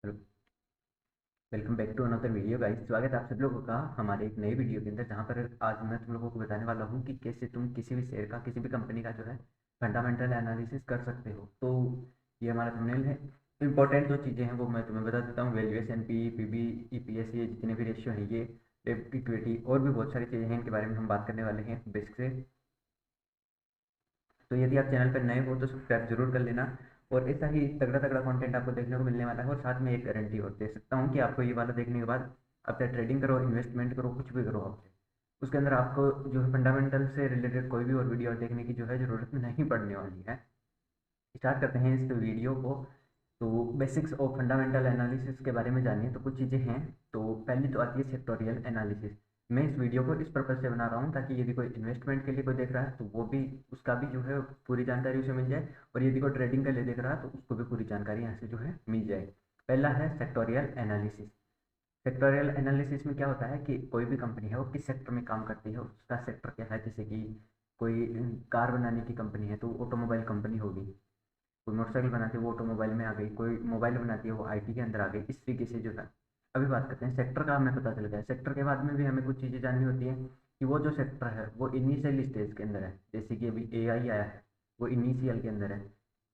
Welcome back to another video guys. स्वागत है आप सब लोगों का हमारे एक नए वीडियो के अंदर, जहां पर आज मैं तुम लोगों को बताने वाला हूं कि कैसे तुम किसी भी शेयर का, किसी भी कंपनी का जो है फंडामेंटल एनालिसिस कर सकते हो। तो ये हमारा थंबनेल है। इंपॉर्टेंट जो चीज़ें हैं वो मैं तुम्हें बता देता हूँ। वैल्यूएशन, पी, पीबी, ईपीएस, ये जितने भी रेशियो हैं, ये डेब्ट इक्विटी और भी बहुत सारी चीज़ें हैं, इनके बारे में हम बात करने वाले हैं बेसिक से। तो यदि आप चैनल पर नए हो तो सब्सक्राइब जरूर कर लेना। और ऐसा ही तगड़ा तगड़ा कंटेंट आपको देखने को मिलने वाला है। और साथ में एक गारंटी और दे सकता हूँ कि आपको ये वाला देखने के बाद आप चाहे ट्रेडिंग करो, इन्वेस्टमेंट करो, कुछ भी करो, आपसे उसके अंदर आपको जो है फंडामेंटल से रिलेटेड कोई भी और वीडियो देखने की जो है ज़रूरत नहीं पड़ने वाली है। स्टार्ट करते हैं इस वीडियो को। तो बेसिक्स ऑफ फंडामेंटल एनालिसिस के बारे में जानिए तो कुछ चीज़ें हैं। तो पहली तो आती है सेक्टोरियल एनालिसिस। मैं इस वीडियो को इस पर्पज़ से बना रहा हूँ ताकि यदि कोई इन्वेस्टमेंट के लिए कोई देख रहा है तो वो भी, उसका भी जो है पूरी जानकारी उसे मिल जाए। और यदि कोई ट्रेडिंग के लिए देख रहा है तो उसको भी पूरी जानकारी यहाँ से जो है मिल जाए। पहला है सेक्टोरियल एनालिसिस। सेक्टोरियल एनालिसिस में क्या होता है कि कोई भी कंपनी है वो किस सेक्टर में काम करती है, उसका सेक्टर क्या है। जैसे कि कोई कार बनाने की कंपनी है तो ऑटोमोबाइल कंपनी होगी। कोई मोटरसाइकिल बनाती है वो ऑटोमोबाइल में आ गई, कोई मोबाइल बनाती है वो आईटी के अंदर आ गई। इस तरीके से जो है अभी बात करते हैं सेक्टर का। हमें पता चल गया सेक्टर के बाद में भी हमें कुछ चीज़ें जाननी होती है कि वो जो सेक्टर है वो इनिशियल स्टेज के अंदर है। जैसे कि अभी एआई आया है, वो इनिशियल के अंदर है।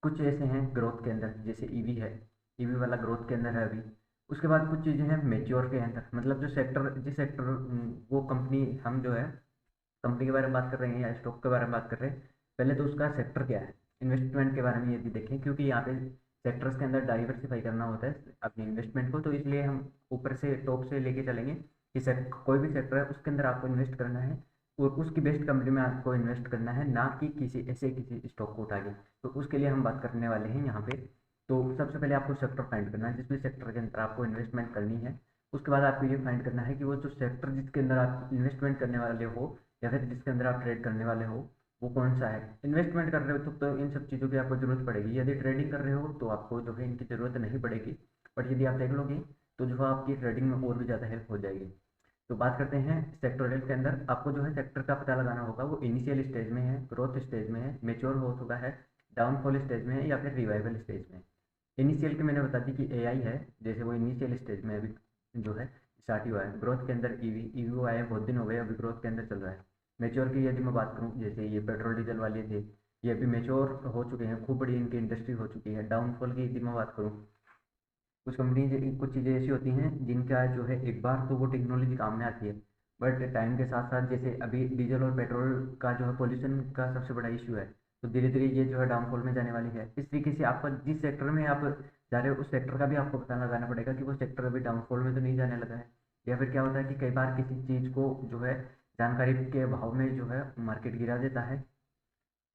कुछ ऐसे हैं ग्रोथ के अंदर, जैसे ईवी है, ईवी वाला ग्रोथ के अंदर है अभी। उसके बाद कुछ चीज़ें हैं मेच्योर के अंदर, मतलब जो सेक्टर, जिस सेक्टर वो कंपनी, हम जो है कंपनी के बारे में बात कर रहे हैं या स्टॉक के बारे में बात कर रहे हैं, पहले तो उसका सेक्टर क्या है। इन्वेस्टमेंट के बारे में यदि देखें, क्योंकि यहाँ पे सेक्टर्स के अंदर डाइवर्सिफाई करना होता है अपनी इन्वेस्टमेंट को, तो इसलिए हम ऊपर से टॉप से लेके चलेंगे कि कोई भी सेक्टर है उसके अंदर आपको इन्वेस्ट करना है और उसकी बेस्ट कंपनी में आपको इन्वेस्ट करना है, ना कि किसी ऐसे किसी स्टॉक को उठा के। तो उसके लिए हम बात करने वाले हैं यहाँ पे। तो सबसे पहले आपको सेक्टर फाइंड करना है जिस भी सेक्टर के अंदर आपको इन्वेस्टमेंट करनी है। उसके बाद आपको ये फाइंड करना है कि वो जो सेक्टर जिसके अंदर आप इन्वेस्टमेंट करने वाले हो या फिर जिसके अंदर आप ट्रेड करने वाले हो वो कौन सा है। इन्वेस्टमेंट कर रहे हो तो इन सब चीज़ों की आपको जरूरत पड़ेगी। यदि ट्रेडिंग कर रहे हो तो आपको जो है इनकी ज़रूरत नहीं पड़ेगी। बट यदि आप देख लोगे तो जो है आपकी ट्रेडिंग में और भी ज़्यादा हेल्प हो जाएगी। तो बात करते हैं सेक्टोरियल के अंदर। आपको जो है सेक्टर का पता लगाना होगा, वो इनिशियल स्टेज में है, ग्रोथ स्टेज में है, मेच्योर हो चुका है, डाउनफॉल स्टेज में है या फिर रिवाइवल स्टेज में है। इनिशियल की मैंने बता दी कि एआई है, जैसे वो इनिशियल स्टेज में अभी जो है स्टार्ट ही हुआ है। ग्रोथ के अंदर ईवी, ईवी आया बहुत दिन हो गए, अभी ग्रोथ के अंदर चल रहा है। मेच्योर की यदि मैं बात करूँ, जैसे ये पेट्रोल डीजल वाले थे, ये अभी मेच्योर हो चुके हैं, खूब बड़ी इनकी इंडस्ट्री हो चुकी है। डाउनफॉल की यदि मैं बात करूँ, कुछ कंपनी, कुछ चीज़ें ऐसी होती हैं जिनका जो है एक बार तो वो टेक्नोलॉजी काम में आती है, बट टाइम के साथ साथ, जैसे अभी डीजल और पेट्रोल का जो है पोल्यूशन का सबसे बड़ा इशू है, तो धीरे धीरे ये जो है डाउनफॉल में जाने वाली है। इस तरीके से आपका जिस सेक्टर में आप जा रहे हो उस सेक्टर का भी आपको पता लगाना पड़ेगा कि वो सेक्टर अभी डाउनफॉल में तो नहीं जाने लगा है। या फिर क्या होता है कि कई बार किसी चीज़ को जो है जानकारी के अभाव में जो है मार्केट गिरा देता है,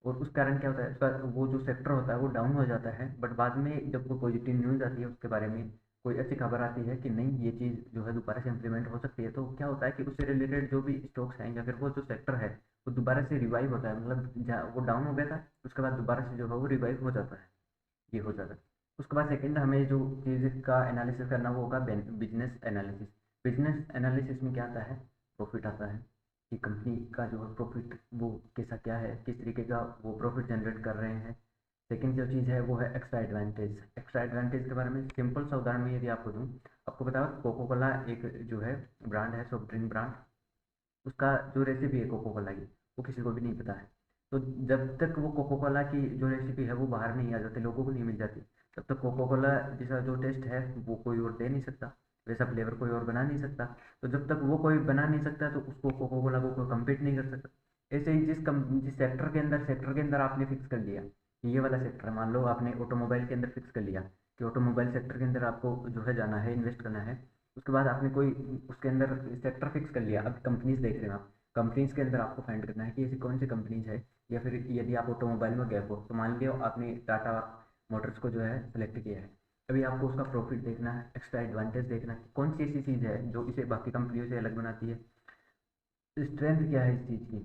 और उस कारण क्या होता है, उसका वो जो सेक्टर होता है वो डाउन हो जाता है। बट बाद में जब कोई पॉजिटिव न्यूज़ आती है उसके बारे में, कोई अच्छी खबर आती है कि नहीं ये चीज़ जो है दोबारा से इम्प्लीमेंट हो सकती है, तो क्या होता है कि उससे रिलेटेड जो भी स्टॉक्स हैं या फिर वो जो सेक्टर है वो दोबारा से रिवाइव होता है। मतलब जहाँ वो डाउन हो गया था उसके बाद दोबारा से जो है वो रिवाइव हो जाता है, ये हो जाता है। उसके बाद सेकंड हमें जो चीज़ का एनालिसिस करना वो होगा बिजनेस एनालिसिस। बिजनेस एनालिसिस में क्या आता है, प्रॉफिट आता है कि कंपनी का जो है प्रॉफिट वो कैसा क्या है, किस तरीके का वो प्रॉफिट जनरेट कर रहे हैं। सेकंड जो चीज़ है वो है एक्स्ट्रा एडवांटेज। एक्स्ट्रा एडवांटेज के बारे में सिंपल सा उदाहरण में यदि आपको दूँ, आपको बताओ कोको कोला एक जो है ब्रांड है, सॉफ्ट ड्रिंक ब्रांड, उसका जो रेसिपी है कोको कोला की वो किसी को भी नहीं पता है। तो जब तक वो कोको कोला की जो रेसिपी है वो बाहर नहीं आ जाती, लोगों को नहीं मिल जाती, तब तक कोको कोला जैसा जो टेस्ट है वो कोई और दे नहीं सकता, वैसा फ्लेवर कोई और बना नहीं सकता। तो जब तक वो कोई बना नहीं सकता तो उसको कोको कोला को कोई कम्पीट नहीं कर सकता। ऐसे ही जिस सेक्टर के अंदर आपने फिक्स कर लिया कि ये वाला सेक्टर, मान लो आपने ऑटोमोबाइल के अंदर फिक्स कर लिया कि ऑटोमोबाइल सेक्टर के अंदर आपको जो है जाना है, इन्वेस्ट करना है। उसके बाद आपने कोई उसके अंदर सेक्टर फिक्स कर लिया। अब कंपनीज देख रहे हैं आप, कंपनीज के अंदर आपको फाइंड करना है कि ऐसी कौन सी कंपनीज है। या फिर यदि आप ऑटोमोबाइल में गए हो तो मान लियो आपने टाटा मोटर्स को जो है सेलेक्ट किया है, अभी आपको उसका प्रॉफिट देखना है, एक्स्ट्रा एडवांटेज देखना है, कौन सी ऐसी चीज़ है जो इसे बाकी कंपनियों से अलग बनाती है, स्ट्रेंथ क्या है इस चीज़ की,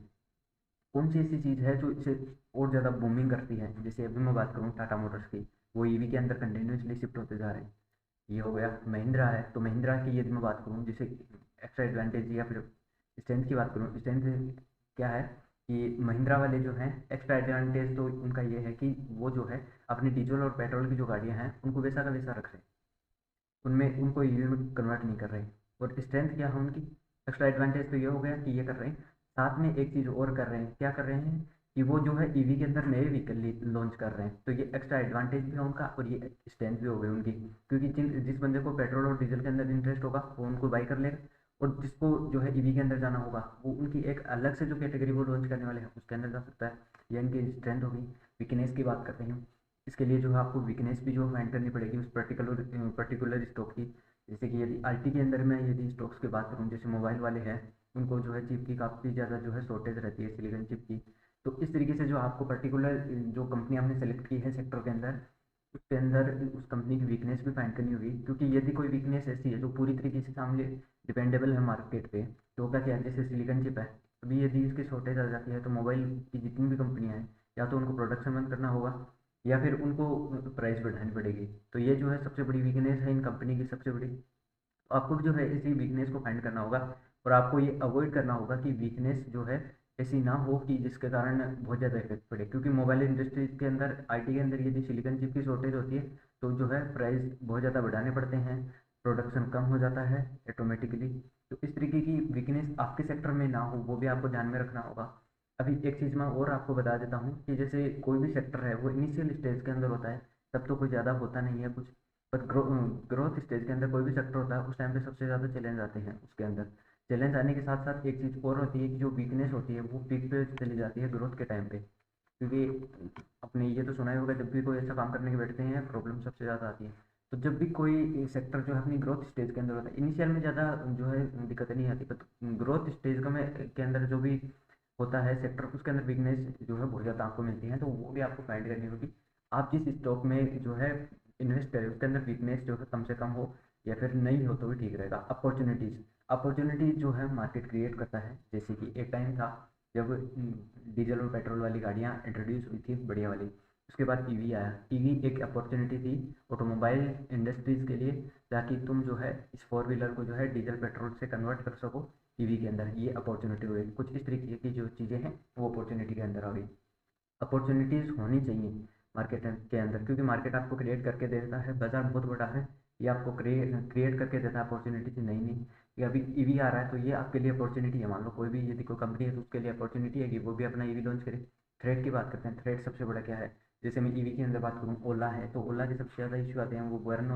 कौन सी ऐसी चीज़ है जो इसे और ज़्यादा बूमिंग करती है। जैसे अभी मैं बात करूँ टाटा मोटर्स की, वो ईवी के अंदर कंटिन्यूसली शिफ्ट होते जा रहे हैं। ये हो गया। महिंद्रा है, तो महिंद्रा की यदि मैं बात करूँ, जैसे एक्स्ट्रा एडवांटेज या फिर स्ट्रेंथ की बात करूँ, स्ट्रेंथ क्या है कि महिंद्रा वाले जो हैं, एक्स्ट्रा एडवांटेज तो उनका ये है कि वो जो है अपनी डीजल और पेट्रोल की जो गाड़ियाँ हैं उनको वैसा का वैसा रख रहे हैं। उनमें उनको ईवी में कन्वर्ट नहीं कर रहे। और स्ट्रेंथ क्या है उनकी, एक्स्ट्रा एडवांटेज तो ये हो गया कि ये कर रहे हैं, साथ में एक चीज़ और कर रहे हैं, क्या कर रहे हैं कि वो जो है ईवी के अंदर नए व्हीकल लॉन्च कर रहे हैं। तो ये एक्स्ट्रा एडवांटेज भी है उनका और ये स्ट्रेंथ भी हो गई उनकी, क्योंकि जिस बंदे को पेट्रोल और डीजल के अंदर इंटरेस्ट होगा वो उनको बाई कर लेगा, और जिसको जो है ईवी के अंदर जाना होगा वो उनकी एक अलग से जो कैटेगरी वो लॉन्च करने वाले हैं उसके अंदर जा सकता है। ये इनकी स्ट्रेंथ होगी। वीकनेस की बात करते हैं, इसके लिए जो है आपको वीकनेस भी जो फाइंड करनी पड़ेगी उस पर्टिकुलर स्टॉक की। जैसे कि यदि आईटी के अंदर मैं यदि स्टॉक्स की बात करूँ, जैसे मोबाइल वाले हैं, उनको जो है चिप की काफ़ी ज़्यादा जो है शॉर्टेज रहती है, सिलिकॉन चिप की। तो इस तरीके से जो आपको पर्टिकुलर जो कंपनी आपने सेलेक्ट की है सेक्टर के अंदर, उसके अंदर उस कंपनी की वीकनेस भी फाइंड करनी होगी, क्योंकि यदि कोई वीकनेस ऐसी है जो पूरी तरीके से सामने डिपेंडेबल है मार्केट पे, तो होगा क्या, जैसे सिलिकॉन चिप है, अभी यदि इसकी शॉर्टेज आ जाती है तो मोबाइल की जितनी भी कंपनियां हैं, या तो उनको प्रोडक्शन बंद करना होगा या फिर उनको प्राइस बढ़ानी पड़ेगी। तो ये जो है सबसे बड़ी वीकनेस है इन कंपनी की, सबसे बड़ी। तो आपको भी जो है इसी वीकनेस को फाइंड करना होगा, और आपको ये अवॉइड करना होगा कि वीकनेस जो है ऐसी ना हो कि जिसके कारण बहुत ज़्यादा इफेक्ट पड़े, क्योंकि मोबाइल इंडस्ट्री के अंदर, आईटी के अंदर यदि सिलिकॉन चिप की शॉर्टेज होती है तो जो है प्राइस बहुत ज़्यादा बढ़ाने पड़ते हैं, प्रोडक्शन कम हो जाता है ऑटोमेटिकली। तो इस तरीके की वीकनेस आपके सेक्टर में ना हो, वो भी आपको ध्यान में रखना होगा। अभी एक चीज़ मैं और आपको बता देता हूँ कि जैसे कोई भी सेक्टर है वो इनिशियल स्टेज के अंदर होता है, तब तो कोई ज़्यादा होता नहीं है कुछ, पर ग्रोथ स्टेज के अंदर कोई भी सेक्टर होता है उस टाइम पे सबसे ज़्यादा चैलेंज आते हैं उसके अंदर। चैलेंज आने के साथ साथ एक चीज़ और होती है कि जो वीकनेस होती है वो पीक पे चली जाती है ग्रोथ के टाइम पे, क्योंकि आपने ये तो सुना ही होगा, जब भी कोई ऐसा काम करने के बैठते हैं प्रॉब्लम सबसे ज़्यादा आती है। तो जब भी कोई सेक्टर जो है अपनी ग्रोथ स्टेज के अंदर होता है, इनिशियल में ज़्यादा जो है दिक्कत नहीं आती, पर ग्रोथ स्टेज का में के अंदर जो भी होता है सेक्टर, उसके अंदर वीकनेस जो है बहुत ज़्यादा आपको मिलती है, तो वो भी आपको फाइंड करनी होगी। आप जिस स्टॉक में जो है इन्वेस्ट करें उसके अंदर वीकनेस जो है कम से कम हो, या फिर नहीं हो तो भी ठीक रहेगा। अपॉर्चुनिटीज़, अपॉर्चुनिटीज़ जो है मार्केट क्रिएट करता है, जैसे कि एक टाइम था जब डीजल और पेट्रोल वाली गाड़ियाँ इंट्रोड्यूस हुई थी बढ़िया वाली, उसके बाद ईवी आया। ईवी एक अपॉर्चुनिटी थी ऑटोमोबाइल इंडस्ट्रीज़ के लिए, ताकि तुम जो है इस फोर व्हीलर को जो है डीजल पेट्रोल से कन्वर्ट कर सको ईवी के अंदर। ये अपॉर्चुनिटी हुई, कुछ इस तरीके की जो चीज़ें हैं वो अपॉर्चुनिटी के अंदर आ गई। अपॉर्चुनिटीज़ होनी चाहिए मार्केट के अंदर, क्योंकि मार्केट आपको क्रिएट करके देता है, बाजार बहुत बड़ा है, ये आपको क्रिएट करके देता है अपॉर्चुनिटी नई नई। ये अभी ईवी आ रहा है तो ये आपके लिए अपॉर्चुनिटी है, मान लो कोई भी यदि कोई कंपनी है तो उसके लिए अपॉर्चुनिटी है कि वो भी अपना ईवी लॉन्च करे। थ्रेड की बात करते हैं, थ्रेड सबसे बड़ा क्या है, जैसे मैं ईवी के अंदर बात करूँ, ओला है, तो ओला के सबसे ज़्यादा इशू आते हैं, वो गर्म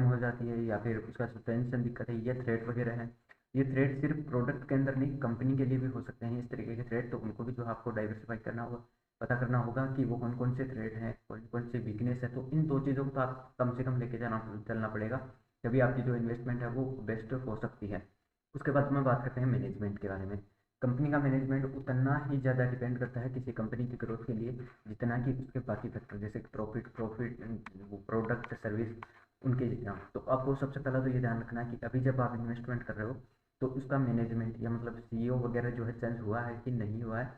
हो जाती है या फिर उसका सस्पेंशन दिक्कत है, ये थ्रेड वगैरह है। ये थ्रेड सिर्फ प्रोडक्ट के अंदर नहीं, कंपनी के लिए भी हो सकते हैं इस तरीके के थ्रेड, तो उनको भी जो है आपको डाइवर्सिफाई करना होगा, पता करना होगा कि वो कौन कौन से थ्रेड हैं, कौन कौन से वीकनेस है। तो इन दो चीज़ों को तो आप कम से कम लेके चलना पड़ेगा, तभी आपकी जो इन्वेस्टमेंट है वो बेस्ट हो सकती है। उसके बाद में बात करते हैं मैनेजमेंट के बारे में। कंपनी का मैनेजमेंट उतना ही ज़्यादा डिपेंड करता है किसी कंपनी की ग्रोथ के लिए, जितना कि उसके बाकी फैक्टर, जैसे प्रॉफिट प्रॉफिट प्रोडक्ट सर्विस उनके जितना। तो आपको सबसे पहला तो ये ध्यान रखना है कि अभी जब आप इन्वेस्टमेंट कर रहे हो तो उसका मैनेजमेंट या मतलब सीईओ वगैरह जो है चेंज हुआ है कि नहीं हुआ है,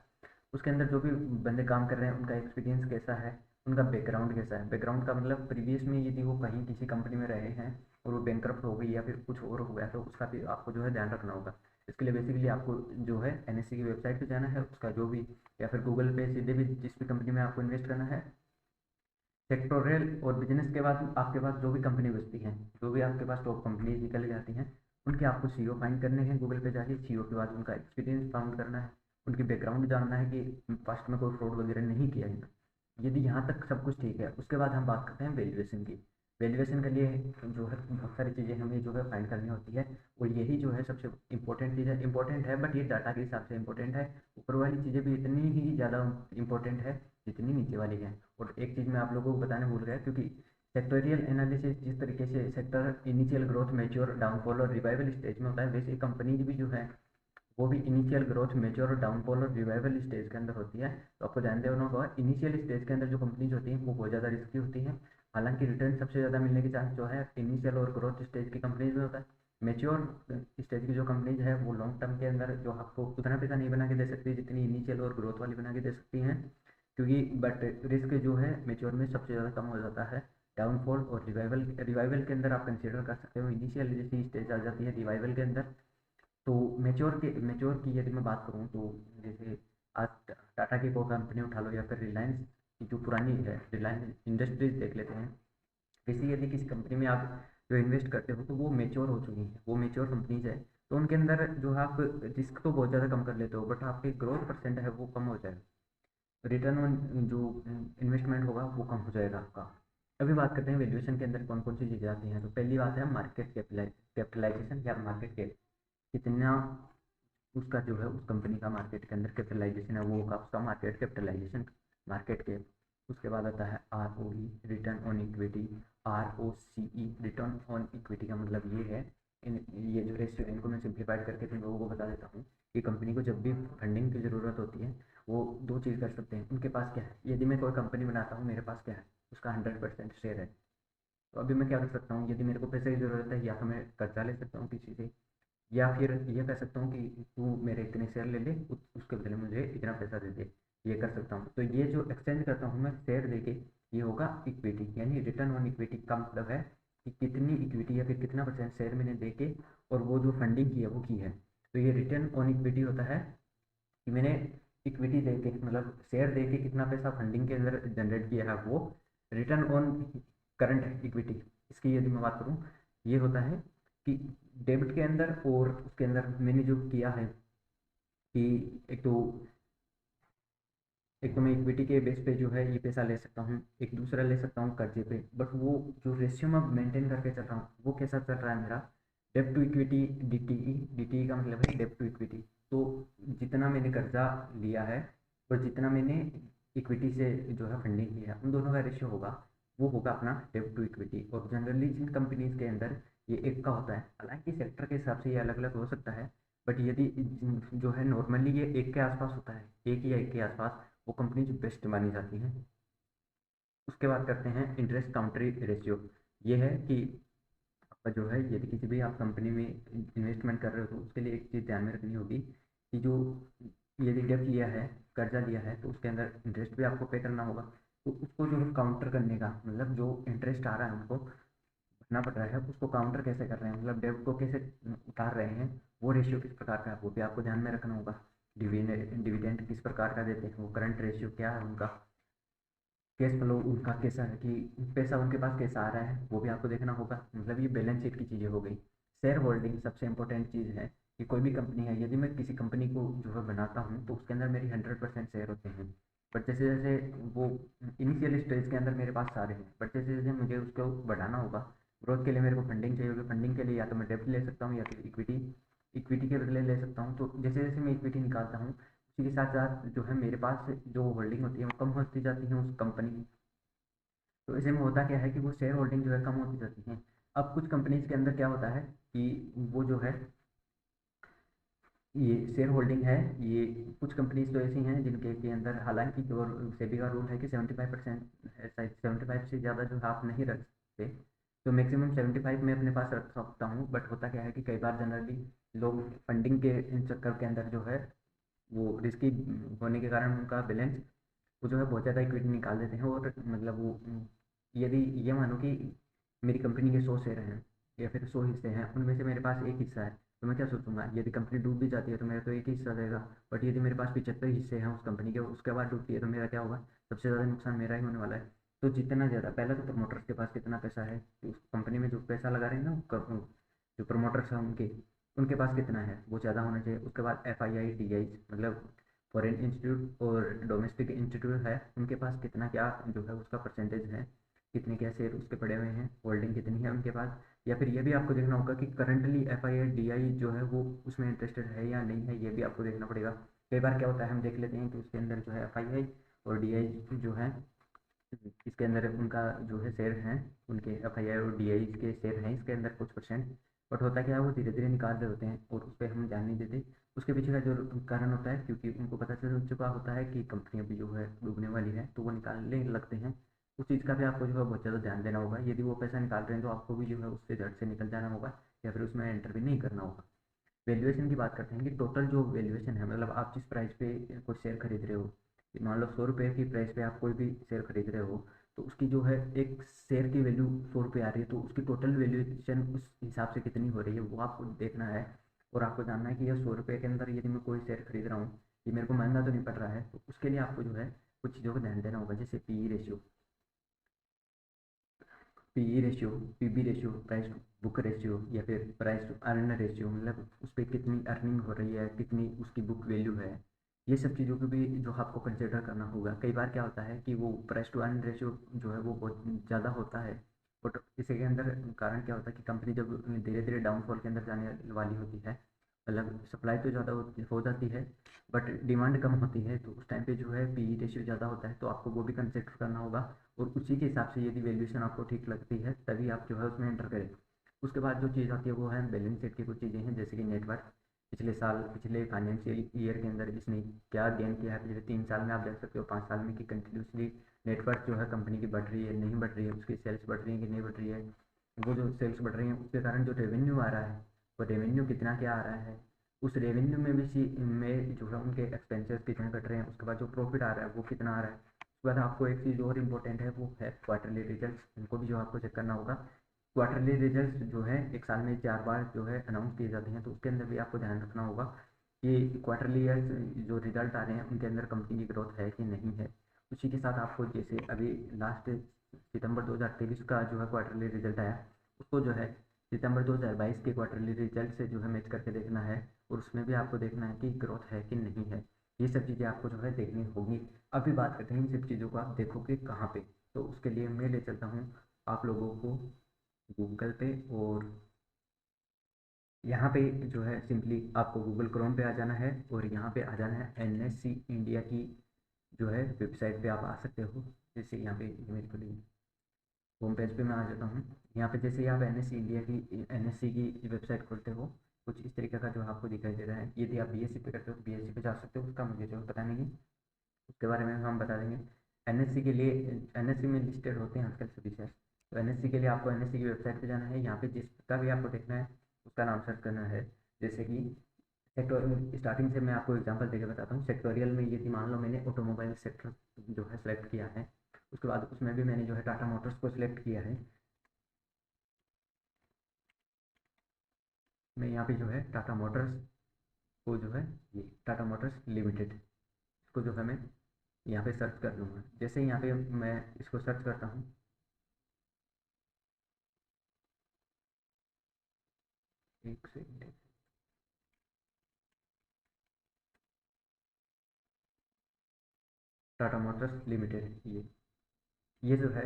उसके अंदर जो भी बंदे काम कर रहे हैं उनका एक्सपीरियंस कैसा है, उनका बैकग्राउंड कैसा है। बैकग्राउंड का मतलब प्रीवियस में यदि वो कहीं किसी कंपनी में रहे हैं और वो बैंकरप्ट हो गई या फिर कुछ और हो गया, तो उसका भी आपको जो है ध्यान रखना होगा। इसके लिए बेसिकली आपको जो है एनएससी की वेबसाइट पे जाना है, उसका जो भी, या फिर गूगल पे सीधे भी जिस भी कंपनी में आपको इन्वेस्ट करना है, सेक्टोरियल और बिजनेस के बाद आपके पास जो भी कंपनी बचती हैं, जो भी आपके पास टॉप कंपनी निकल जाती हैं, उनके आपको सीईओ फाइंड करने हैं गूगल पे जाके। सीईओ के बाद उनका एक्सपीरियंस फाउंड करना है, उनकी बैकग्राउंड जानना है कि पास्ट में कोई फ्रॉड वगैरह नहीं किया है। यदि यहाँ तक सब कुछ ठीक है, उसके बाद हम बात करते हैं वैल्यूएशन की। वैल्यूएशन के लिए जो है बहुत सारी चीज़ें हमें जो है फाइंड करनी होती है, और यही जो है सबसे इंपॉर्टेंट चीज़ है। इंपॉर्टेंट है बट ये डाटा के हिसाब से इंपॉर्टेंट है, ऊपर वाली चीज़ें भी इतनी ही ज़्यादा इंपॉर्टेंट है जितनी नीचे वाली है। और एक चीज़ मैं आप लोगों को बताने भूल गया, क्योंकि सेक्टोरियल एनालिसिस जिस तरीके से sector initial growth, mature, downfall और रिवाइवल स्टेज में होता है, वैसे कंपनी भी जो है वो भी इनिशियल ग्रोथ, मेच्योर और डाउनफॉल और रिवाइवल स्टेज के अंदर होती है। तो आपको ध्यान देना होगा, इनिशियल स्टेज के अंदर जो कंपनीज होती हैं वो बहुत ज़्यादा रिस्की होती हैं, हालांकि रिटर्न सबसे ज़्यादा मिलने के चांस जो है इनिशियल और ग्रोथ स्टेज की कंपनीज में होता है। मेच्योर स्टेज की जो कंपनीज है वो लॉन्ग टर्म के अंदर जो आपको उतना पैसा नहीं बना के दे सकती जितनी इनिशियल और ग्रोथ वाली बना के दे सकती हैं, क्योंकि बट रिस्क जो है मेच्योर में सबसे ज़्यादा कम हो जाता है। डाउनफॉल और रिवाइवल, रिवाइवल के अंदर आप कंसिडर कर सकते हो, इनिशियल जैसी स्टेज आ जाती है रिवाइवल के अंदर। तो मेच्योर की यदि मैं बात करूँ तो जैसे आज टाटा की कोई कंपनी उठा लो या फिर रिलायंस की जो पुरानी है, रिलायंस इंडस्ट्रीज देख लेते हैं। वैसे यदि किसी कंपनी में आप जो इन्वेस्ट करते हो तो वो मेच्योर हो चुकी हैं, वो मेच्योर कंपनीज है, तो उनके अंदर जो है आप रिस्क तो बहुत ज़्यादा कम कर लेते हो, बट आपके ग्रोथ परसेंट है वो कम हो जाएगा, रिटर्न ऑन जो इन्वेस्टमेंट होगा वो कम हो जाएगा आपका। अभी बात करते हैं वैल्यूएशन के अंदर कौन कौन सी चीज़ें आती हैं। तो पहली बात है मार्केट कैपिटलाइजेशन या मार्केट कैप, कितना उसका जो है उस कंपनी का मार्केट के अंदर कैपिटलाइजेशन है वो होगा उसका मार्केट कैपिटलाइजेशन, मार्केट कैप। उसके बाद आता है R O E, return on equity. R O C E, return on equity का मतलब ये है, ये जो रेशियो इनको मैं सिंप्लीफाइड करके तुम लोगों को बता देता हूँ कि कंपनी को जब भी फंडिंग की ज़रूरत होती है वो दो चीज़ कर सकते हैं, उनके पास क्या है, यदि मैं कोई कंपनी बनाता हूँ मेरे पास क्या है, उसका 100% शेयर है। तो अभी मैं क्या कर सकता हूँ, यदि मेरे को पैसे की ज़रूरत है या तो मैं कर्जा ले सकता हूँ किसी से, या फिर ये कर सकता हूँ कि तू मेरे इतने शेयर ले ले, उसके बदले मुझे इतना पैसा दे दे, ये कर सकता हूँ। तो ये जो एक्सचेंज करता हूँ मैं शेयर दे के, ये होगा इक्विटी, यानी रिटर्न ऑन इक्विटी का मतलब है कि कितनी इक्विटी या फिर कितना परसेंट शेयर मैंने दे के और वो जो फंडिंग की है वो की है। तो ये रिटर्न ऑन इक्विटी होता है कि मैंने इक्विटी दे के मतलब शेयर दे के कितना पैसा फंडिंग के अंदर जनरेट किया है वो रिटर्न ऑन करंट इक्विटी। इसकी यदि मैं बात करूँ, ये होता है कि डेबिट के अंदर और उसके अंदर मैंने जो किया है कि एक तो एक तो मैं इक्विटी के बेस पे जो है ये पैसा ले सकता हूँ, एक दूसरा ले सकता हूँ कर्जे पे, बट वो जो रेशियो मैं मेंटेन करके चल रहा हूँ वो कैसा चल रहा है मेरा, डेब्ट टू इक्विटी, डीटीई। डीटीई का मतलब है डेब्ट टू इक्विटी। तो जितना मैंने कर्जा लिया है और जितना मैंने इक्विटी से जो है फंडिंग किया है उन दोनों का रेशियो होगा, वो होगा अपना डेब्ट टू इक्विटी। और जनरली जिन कंपनीज के अंदर ये एक का होता है, हालांकि सेक्टर के हिसाब से ये अलग अलग हो सकता है, बट यदि जो है नॉर्मली ये एक के आसपास होता है, एक या एक के आसपास, वो कंपनी जो बेस्ट मानी जाती है। उसके बाद करते हैं इंटरेस्ट काउंटर रेशियो। ये है कि आपका जो है यदि किसी भी आप कंपनी में इन्वेस्टमेंट कर रहे हो तो उसके लिए एक चीज़ ध्यान में रखनी होगी कि जो यदि डेब्ट लिया है, कर्जा लिया है, तो उसके अंदर इंटरेस्ट भी आपको पे करना होगा। तो उसको जो काउंटर करने का मतलब जो इंटरेस्ट आ रहा है उनको भरना पड़ रहा है, उसको काउंटर कैसे कर रहे हैं, मतलब डेब्ट को कैसे उतार रहे हैं, वो रेशियो किस प्रकार का है वो भी आपको ध्यान में रखना होगा। डिविडेंड किस प्रकार का देते हैं, वो करंट रेशियो क्या है उनका, कैश फ्लो उनका कैसा है कि पैसा उनके पास कैसा आ रहा है वो भी आपको देखना होगा। मतलब ये बैलेंस शीट की चीज़ें हो गई। शेयर होल्डिंग सबसे इंपॉर्टेंट चीज़ है कि कोई भी कंपनी है, यदि मैं किसी कंपनी को जो है बनाता हूँ तो उसके अंदर मेरी 100% शेयर होते हैं। बट जैसे जैसे वो इनिशियल स्टेज के अंदर मेरे पास सारे हैं, बट जैसे जैसे मुझे उसको बढ़ाना होगा, ग्रोथ के लिए मेरे को फंडिंग चाहिए होगी, फंडिंग के लिए या तो मैं डेब्ट ले सकता हूँ या फिर इक्विटी, इक्विटी के बदले ले सकता हूँ। तो जैसे जैसे मैं इक्विटी निकालता हूँ उसी के साथ साथ जो है मेरे पास जो होल्डिंग होती है वो कम होती जाती है उस कंपनी की। तो ऐसे में होता क्या है कि वो शेयर होल्डिंग जो है कम होती जाती है। अब कुछ कंपनीज के अंदर क्या होता है कि वो जो है ये शेयर होल्डिंग है, ये कुछ कंपनीज तो ऐसी हैं जिनके के अंदर हालांकि जो सेबी का रूल है कि 75%, 75 से ज़्यादा जो है आप नहीं रख सकते, तो मैक्सिमम 75 में अपने पास रख सकता हूँ। बट होता क्या है कि कई बार जनरली लोग फंडिंग के चक्कर के अंदर जो है वो रिस्की होने के कारण उनका बैलेंस वो जो है बहुत ज़्यादा इक्विटी निकाल देते हैं। और मतलब वो यदि ये मानो कि मेरी कंपनी के 100 शेयर हैं या फिर 100 हिस्से हैं, उनमें से मेरे पास एक हिस्सा है, तो मैं क्या सोचूंगा यदि कंपनी डूब भी जाती है तो मेरा तो एक ही हिस्सा रहेगा। बट यदि मेरे पास 75 हिस्से हैं उस कंपनी के, उसके बाद डूबती है तो मेरा क्या होगा, सबसे ज़्यादा नुकसान मेरा ही होने वाला है। तो जितना ज़्यादा पहले तो प्रमोटर्स के पास कितना पैसा है, तो उस कंपनी में जो पैसा लगा रहे हैं ना जो प्रमोटर्स हैं उनके उनके पास कितना है वो ज़्यादा होना चाहिए। उसके बाद F I I D I मतलब फॉरेन इंस्टीट्यूट और डोमेस्टिक इंस्टीट्यूट है, उनके पास कितना क्या जो है उसका परसेंटेज है, कितने क्या शेयर उसके पड़े हुए हैं, होल्डिंग कितनी है उनके पास। या फिर ये भी आपको देखना होगा कि currently F I I D I जो है वो उसमें इंटरेस्टेड है या नहीं है, ये भी आपको देखना पड़ेगा। कई बार क्या होता है हम देख लेते हैं कि उसके अंदर जो है एफ आई आई और डी आई जो है इसके अंदर उनका जो है शेयर हैं, उनके एफ आई आई और डी आई के शेयर हैं इसके अंदर कुछ परसेंट। बट होता क्या है वो धीरे धीरे निकाल रहे होते हैं और उस पर हम ध्यान नहीं देते। उसके पीछे का जो कारण होता है क्योंकि उनको पता चल चुका होता है कि कंपनी अभी जो है डूबने वाली है, तो वो निकालने लगते हैं। उस चीज़ का भी आपको जो है बहुत ज़्यादा ध्यान देना होगा। यदि वो पैसा निकाल रहे हैं तो आपको भी जो है उससे झट से निकल जाना होगा या फिर उसमें एंटर भी नहीं करना होगा। वैल्यूएशन की बात करते हैं कि टोटल जो वैल्यूएशन है, मतलब आप जिस प्राइस पे कोई शेयर खरीद रहे हो, मान लो 100 रुपये की प्राइस पे आप कोई भी शेयर खरीद रहे हो, तो उसकी जो है एक शेयर की वैल्यू 100 रुपये आ रही है, तो उसकी टोटल वैल्यूएशन उस हिसाब से कितनी हो रही है वो आपको देखना है। और आपको जानना है कि यह 100 रुपये के अंदर यदि मैं कोई शेयर खरीद रहा हूँ, ये मेरे को महंगा तो नहीं पड़ रहा है, तो उसके लिए आपको जो है कुछ चीज़ों का ध्यान देना होगा, जैसे P E ratio. PE ratio, PB ratio, price to book ratio, या फिर प्राइस टू अर्न रेशियो, मतलब उस पर कितनी अर्निंग हो रही है, कितनी उसकी बुक वैल्यू है। ये सब चीज़ों को भी जो आपको कंसिडर करना होगा। कई बार क्या होता है कि वो प्राइस टू अर्न रेशियो जो है वो बहुत ज़्यादा होता है, बट इसके अंदर कारण क्या होता है कि कंपनी जब धीरे धीरे डाउनफॉल के अंदर जाने वाली होती है, मतलब सप्लाई तो ज़्यादा हो जाती है बट डिमांड कम होती है, तो उस टाइम पे जो है पीई रेशियो ज़्यादा होता है, तो आपको वो भी कंसिडर करना होगा। और उसी के हिसाब से यदि वैल्यूएशन आपको ठीक लगती है तभी आप जो है उसमें एंटर करें। उसके बाद जो चीज़ आती है वो है बैलेंस शीट की कुछ चीज़ें हैं, जैसे कि नेटवर्क, पिछले साल, पिछले फाइनेंशियल ईयर के अंदर इसने क्या गेन किया है। पिछले 3 साल में आप देख सकते हो, 5 साल में कि कंटिन्यूसली नेटवर्क जो है कंपनी की बढ़ रही है, नहीं बढ़ रही है, उसकी सेल्स बढ़ रही है कि नहीं बढ़ रही है। वो जो सेल्स बढ़ रही है उसके कारण जो रेवेन्यू आ रहा है, वो रेवेन्यू कितना क्या आ रहा है, उस रेवेन्यू में भी में जो है उनके एक्सपेंसेस कितने कट रहे हैं, उसके बाद जो प्रॉफिट आ रहा है वो कितना आ रहा है। उसके बाद आपको एक चीज़ और इम्पोर्टेंट है, वो है क्वार्टरली रिजल्ट्स, उनको भी जो आपको चेक करना होगा। क्वार्टरली रिजल्ट्स जो है एक साल में 4 बार जो है अनाउंस किए जाते हैं, तो उसके अंदर भी आपको ध्यान रखना होगा कि क्वार्टरली जो रिजल्ट आ रहे हैं उनके अंदर कंपनी की ग्रोथ है कि नहीं है। उसी के साथ आपको जैसे अभी लास्ट सितंबर 2023 का जो है क्वार्टरली रिजल्ट आया, उसको जो है सितंबर 2022 के क्वार्टरली रिजल्ट से जो है मैच करके देखना है, और उसमें भी आपको देखना है कि ग्रोथ है कि नहीं है। ये सब चीज़ें आपको जो है देखनी होगी। अभी बात करते हैं इन सब चीज़ों को आप देखोगे कहाँ पे, तो उसके लिए मैं ले चलता हूँ आप लोगों को गूगल पे। और यहाँ पे जो है सिंपली आपको गूगल क्रोम पे आ जाना है, और यहाँ पे आ जाना है एनएससी इंडिया की जो है वेबसाइट पे आप आ सकते हो। जैसे यहाँ पे ये मेरे को होम पेज पे मैं आ जाता हूँ। यहाँ पे जैसे ही आप एनएससी इंडिया की, एनएससी की वेबसाइट खोलते हो, कुछ इस तरीके का जो आपको दिखाई दे रहा है। यदि आप बीएससी पे करते हो तो बीएससी पे जा सकते हो, उसका मुझे जो है पता नहीं, उसके बारे में हम बता देंगे। एनएससी के लिए, एनएससी में लिस्टेड होते हैं आजकल सभी शेयर, तो एनएससी के लिए आपको एनएससी की वेबसाइट पे जाना है। यहाँ पे जिसका भी आपको देखना है उसका नाम सर्च करना है। जैसे कि सेक्टर, स्टार्टिंग से मैं आपको एग्जांपल देकर बताता हूँ। सेक्टोरियल में यदि मान लो मैंने ऑटोमोबाइल सेक्टर जो है सेलेक्ट किया है, उसके बाद उसमें भी मैंने जो है टाटा मोटर्स को सिलेक्ट किया है। मैं यहाँ पे जो है टाटा मोटर्स को जो है, ये टाटा मोटर्स लिमिटेड, इसको जो है मैं यहाँ पे सर्च कर लूँगा। जैसे ही यहाँ पे मैं इसको सर्च करता हूँ, एक सेकेंड, टाटा मोटर्स लिमिटेड, ये जो है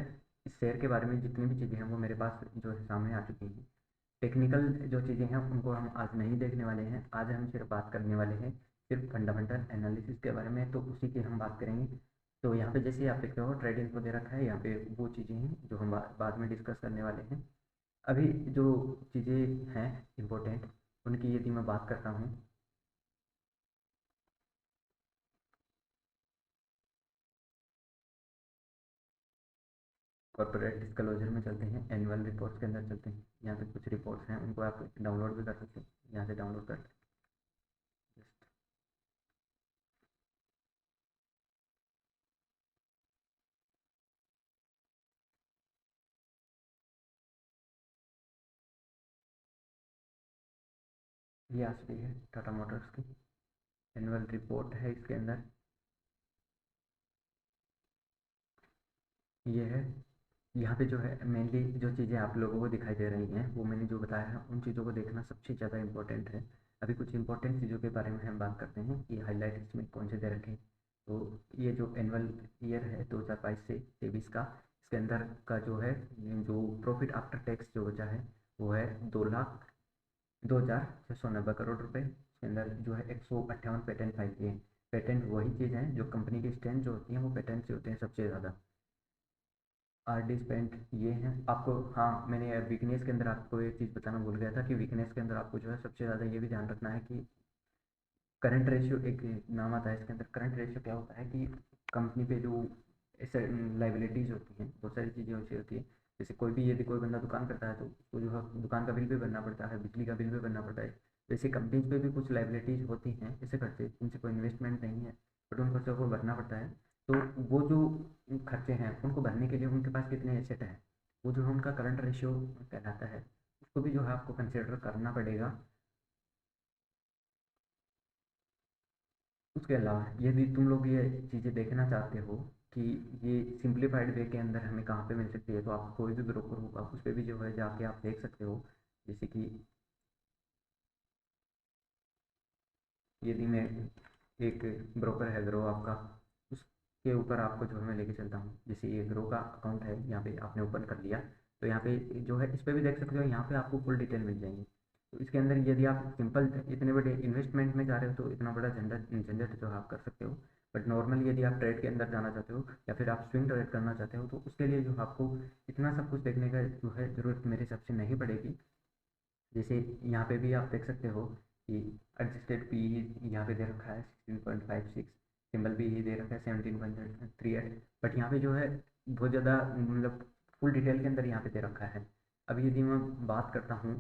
इस शेयर के बारे में जितनी भी चीज़ें हैं वो मेरे पास जो है सामने आ चुकी हैं। टेक्निकल जो चीज़ें हैं उनको हम आज नहीं देखने वाले हैं, आज हम सिर्फ बात करने वाले हैं सिर्फ फंडामेंटल एनालिसिस के बारे में, तो उसी की हम बात करेंगे। तो यहाँ पे जैसे आप देखते हो ट्रेडिंग को दे रखा है, यहाँ पे वो चीज़ें हैं जो हम बाद में डिस्कस करने वाले हैं। अभी जो चीज़ें हैं इम्पोर्टेंट, उनकी यदि मैं बात करता हूँ, कॉर्पोरेट डिस्क्लोजर में चलते हैं, एनुअल रिपोर्ट्स के अंदर चलते हैं। यहाँ पे कुछ रिपोर्ट्स हैं, उनको आप डाउनलोड भी कर सकते हैं, यहाँ से डाउनलोड कर, ये आ चुकी है टाटा मोटर्स की एनुअल रिपोर्ट है इसके अंदर। ये है, यहाँ पे जो है मेनली जो चीज़ें आप लोगों को दिखाई दे रही हैं वो मैंने जो बताया है उन चीज़ों को देखना सबसे ज़्यादा इंपॉर्टेंट है। अभी कुछ इंपॉर्टेंट चीज़ों के बारे में हम बात करते हैं कि हाईलाइट इसमें कौन से दे रखे हैं। तो ये जो एनुअल ईयर है 2022 से 23 का, इसके अंदर का जो है जो प्रॉफिट आफ्टर टैक्स जो बचा है वो है 2,02,690 करोड़ रुपये। इसके अंदर जो है 158 पेटेंट फाइल किए हैं। पेटेंट वही चीज़ है जो कंपनी की स्ट्रेंथ जो होती है वो पेटेंट से होते हैं सबसे ज़्यादा। आरडी स्पेंट ये हैं आपको। हाँ, मैंने वीकनेस के अंदर आपको एक चीज़ बताना भूल गया था कि वीकनेस के अंदर आपको जो है सबसे ज़्यादा ये भी ध्यान रखना है कि करंट रेशियो एक नाम आता है इसके अंदर। करंट रेशियो क्या होता है कि कंपनी पे जो ऐसे लाइबिलिटीज़ होती हैं, बहुत सारी चीज़ें ऐसी होती है। जैसे कोई भी यदि कोई बंदा दुकान करता है तो उसको जो है दुकान का बिल भी भरना पड़ता है, बिजली का बिल भी भरना पड़ता है। जैसे कंपनीज पे भी कुछ लाइबिलिटीज़ होती हैं, ऐसे खर्चे जिनसे कोई इन्वेस्टमेंट नहीं है बट उन खर्चों को भरना पड़ता है। तो वो जो खर्चे हैं उनको भरने के लिए उनके पास कितने एसेट हैं, वो जो है उनका करंट रेशियो कहलाता है। उसको भी जो है आपको कंसिडर करना पड़ेगा। उसके अलावा यदि तुम लोग ये चीज़ें देखना चाहते हो कि ये सिंप्लीफाइड वे के अंदर हमें कहाँ पे मिल सकती है, तो आप कोई भी ब्रोकर होगा उस पर भी जो है जाके आप देख सकते हो। जैसे कि यदि मैं एक ब्रोकर है ग्रो आपका, उसके ऊपर आपको जो है मैं लेके चलता हूँ। जैसे ये ग्रो का अकाउंट है, यहाँ पे आपने ओपन कर लिया, तो यहाँ पे जो है इस पर भी देख सकते हो, यहाँ पे आपको फुल डिटेल मिल जाएंगी। तो इसके अंदर यदि आप सिंपल इतने बड़े इन्वेस्टमेंट में जा रहे हो तो इतना बड़ा झंझट झंझट जो है आप कर सकते हो। बट नॉर्मली यदि आप ट्रेड के अंदर जाना चाहते हो या फिर आप स्विंग ट्रेड करना चाहते हो तो उसके लिए जो आपको इतना सब कुछ देखने का जो है ज़रूरत मेरे हिसाब से नहीं पड़ेगी। जैसे यहाँ पे भी आप देख सकते हो कि एडजस्टेड पी यहाँ पे दे रखा है 16.56, सिंबल भी ये दे रखा है 17.38। बट यहाँ पे जो है बहुत ज़्यादा मतलब फुल डिटेल के अंदर यहाँ पे दे रखा है। अभी यदि मैं बात करता हूँ,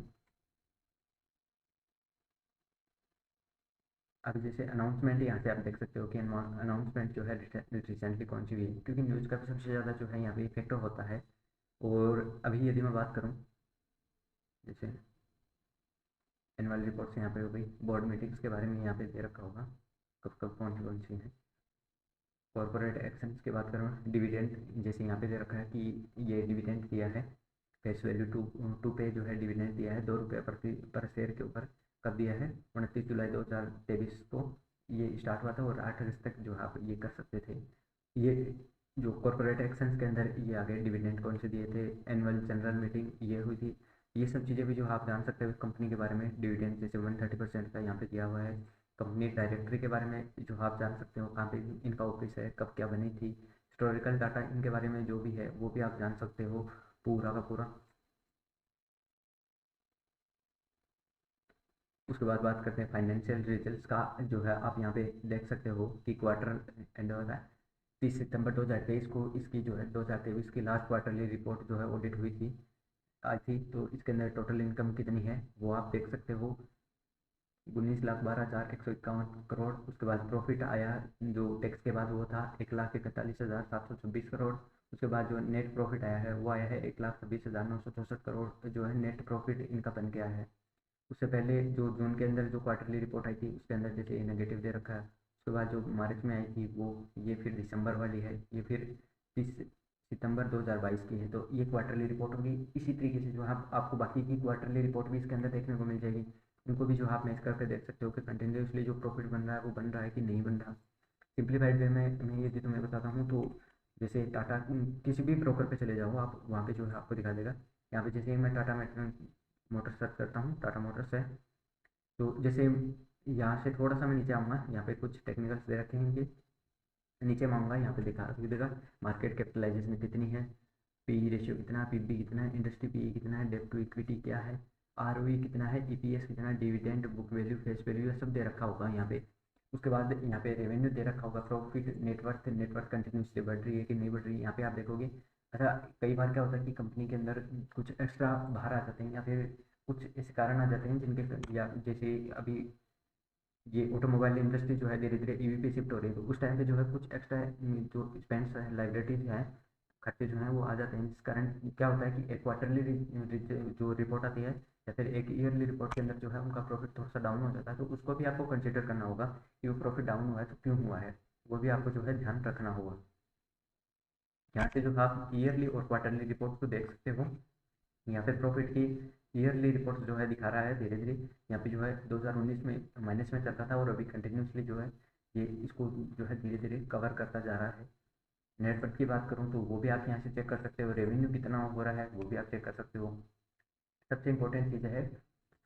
अभी जैसे अनाउंसमेंट यहाँ से आप देख सकते हो कि अनाउंसमेंट जो है रिसेंटली कौन सी हुई है, क्योंकि न्यूज़ का भी सबसे ज़्यादा जो है यहाँ पे इफेक्ट होता है। और अभी यदि मैं बात करूँ, जैसे एनुअल रिपोर्ट्स यहाँ पे हो गई, बोर्ड मीटिंग्स के बारे में यहाँ पे दे रखा होगा कब कब कौन सी हैं। कॉर्पोरेट एक्शंस की बात करूँ, डिविडेंड जैसे यहाँ पे दे रखा है कि ये डिविडेंड दिया है, फेस वैल्यू टू पे जो है डिविडेंड दिया है 2 रुपये पर शेयर के ऊपर। कब दिया है? 29 जुलाई 2023 को ये स्टार्ट हुआ था और 8 अगस्त तक जो आप ये कर सकते थे। ये जो कॉर्पोरेट एक्शंस के अंदर ये आगे डिविडेंड कौन से दिए थे, एनुअल जनरल मीटिंग ये हुई थी, ये सब चीज़ें भी जो आप जान सकते हो कंपनी के बारे में। डिविडेंड जैसे 130% का यहाँ पे दिया हुआ है। कंपनी डायरेक्टरी के बारे में जो आप जान सकते हो, कहाँ पे इनका ऑफिस है, कब क्या बनी थी, हिस्टोरिकल डाटा इनके बारे में जो भी है वो भी आप जान सकते हो पूरा का पूरा। उसके बाद बात करते हैं फाइनेंशियल रिजल्ट्स का, जो है आप यहाँ पे देख सकते हो कि क्वार्टर एंड हो रहा है 30 सितंबर 2023 को। इसकी जो है 2023 की लास्ट क्वार्टरली रिपोर्ट जो है ऑडिट हुई थी आई थी। तो इसके अंदर टोटल इनकम कितनी है वो आप देख सकते हो, 19,12,151 करोड़। उसके बाद प्रॉफिट आया जो टैक्स के बाद वो था 1,41,726 करोड़। उसके बाद जो नेट प्रॉफिट आया है वो आया है 1,26,964 करोड़, जो है नेट प्रॉफिट इनका बन गया है। उससे पहले जो जून के अंदर जो क्वार्टरली रिपोर्ट आई थी उसके अंदर जैसे नेगेटिव दे रखा है। उसके बाद जो मार्च में आई थी वो ये फिर दिसंबर वाली है, ये फिर 30 सितंबर 2022 की है। तो ये क्वार्टरली रिपोर्ट होगी। इसी तरीके से जो आप आपको बाकी की क्वार्टरली रिपोर्ट भी इसके अंदर देखने को मिल जाएगी, उनको भी जो आप मैच करके देख सकते हो कि कंटिन्यूसली जो प्रॉफिट बन रहा है वो बन रहा है कि नहीं बन रहा। सिंप्लीफाइड वे में मैं यदि तुम्हें बताता हूँ तो जैसे टाटा किसी भी ब्रोकर पे चले जाओ आप, वहाँ पे जो है आपको दिखा देगा। यहाँ पे जैसे मैं टाटा मोटर्स सर्च करता हूँ, टाटा मोटर्स है, तो जैसे यहाँ से थोड़ा सा मैं नीचे आऊँगा, यहाँ पे कुछ टेक्निकल्स दे रखे हैं इनके। नीचे मैं आऊँगा, यहाँ पे दिखा देगा मार्केट कैपिटलाइजेशन कितनी है, पी रेशियो कितना है, पीबी कितना है, इंडस्ट्री पी कितना है, डेब्ट टू इक्विटी क्या है, आरओई कितना है, ईपीएस कितना है, dividend, book value, face value, ये सब दे रखा होगा यहाँ पे। उसके बाद यहाँ पे रेवेन्यू दे रखा होगा, प्रॉफिट, नेटवर्थ, नेटवर्थ कंटिन्यूसली बढ़ रही है कि नहीं बढ़ रही है, यहाँ पे आप देखोगे। अच्छा, कई बार क्या होता है कि कंपनी के अंदर कुछ एक्स्ट्रा बाहर आ जाते हैं या फिर कुछ ऐसे कारण आ जाते हैं जिनके, या जैसे अभी ये ऑटोमोबाइल इंडस्ट्री जो है धीरे धीरे ईवी पे शिफ्ट हो रही है, तो उस टाइम पे जो है कुछ एक्स्ट्रा जो एक्सपेंस है, लाइबिलिटीज है, खर्चे जो हैं वो आ जाते हैं, जिस कारण क्या होता है कि एक क्वार्टरली जो रिपोर्ट आती है या फिर एक ईयरली रिपोर्ट के अंदर जो है उनका प्रॉफिट थोड़ा सा डाउन हो जाता है। तो उसको भी आपको कंसिडर करना होगा कि वो प्रॉफिट डाउन हुआ है तो क्यों हुआ है, वो भी आपको जो है ध्यान रखना होगा। यहाँ से जो आप ईयरली और क्वार्टरली रिपोर्ट को देख सकते हो, यहाँ पे प्रॉफिट की ईयरली रिपोर्ट जो है दिखा रहा है धीरे धीरे। यहाँ पे जो है 2019 में माइनस में चल रहा था और अभी कंटिन्यूसली जो है ये इसको जो है धीरे धीरे कवर करता जा रहा है। नेटवर्क की बात करूँ तो वो भी आप यहाँ से चेक कर सकते हो, रेवेन्यू कितना हो रहा है वो भी आप चेक कर सकते हो। सबसे इंपॉर्टेंट चीज़ है,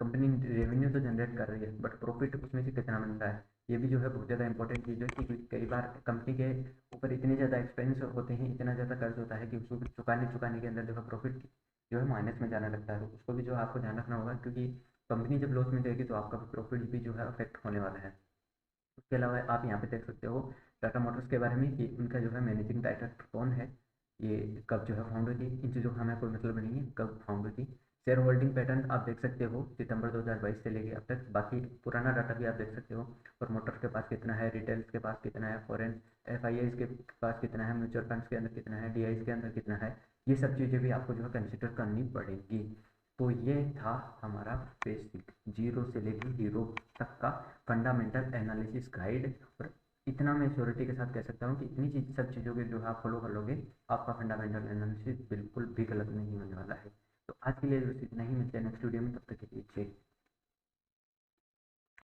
कंपनी रेवेन्यू तो जनरेट कर रही है बट प्रॉफिट उसमें से कितना बन रहा है, ये भी जो है बहुत ज़्यादा इंपॉर्टेंट चीज़ है। कि कई बार कंपनी के ऊपर इतने ज़्यादा एक्सपेंस होते हैं, इतना ज़्यादा कर्ज होता है कि उसको चुकाने चुकाने के अंदर जो है प्रॉफिट जो है माइनस में जाने लगता है, तो उसको भी जो है आपको ध्यान रखना होगा, क्योंकि कंपनी जब लॉस में जाएगी तो आपका प्रॉफिट भी जो है अफेक्ट होने वाला है। उसके अलावा आप यहाँ पे देख सकते हो टाटा मोटर्स के बारे में कि उनका जो है मैनेजिंग डायरेक्टर कौन है, ये कब जो है फाउंड हुई थी, इन चीज़ों का हमें कोई मतलब नहीं है कब फाउंड हुई थी। शेयर होल्डिंग पैटर्न आप देख सकते हो सितंबर 2022 से लेके अब तक, बाकी पुराना डाटा भी आप देख सकते हो। और मोटर्स के पास कितना है, रिटेल्स के पास कितना है, फॉरेन एफआईआईज के पास कितना है, म्यूचुअल फंड्स के अंदर कितना है, डीआईज के अंदर कितना है, ये सब चीज़ें भी आपको जो है कंसिडर करनी पड़ेगी। तो ये था हमारा बेसिक जीरो से लेकर हीरो तक का फंडामेंटल एनालिसिस गाइड। और इतना मैं श्योरिटी के साथ कह सकता हूँ कि इतनी चीज सब चीज़ों के जो है आप फॉलो कर लोगे, आपका फंडामेंटल एनालिसिस बिल्कुल भी गलत नहीं होने वाला है। तो आज के लिए बस इतना ही, मिलते हैं नेक्स्ट वीडियो में, तब तक के लिए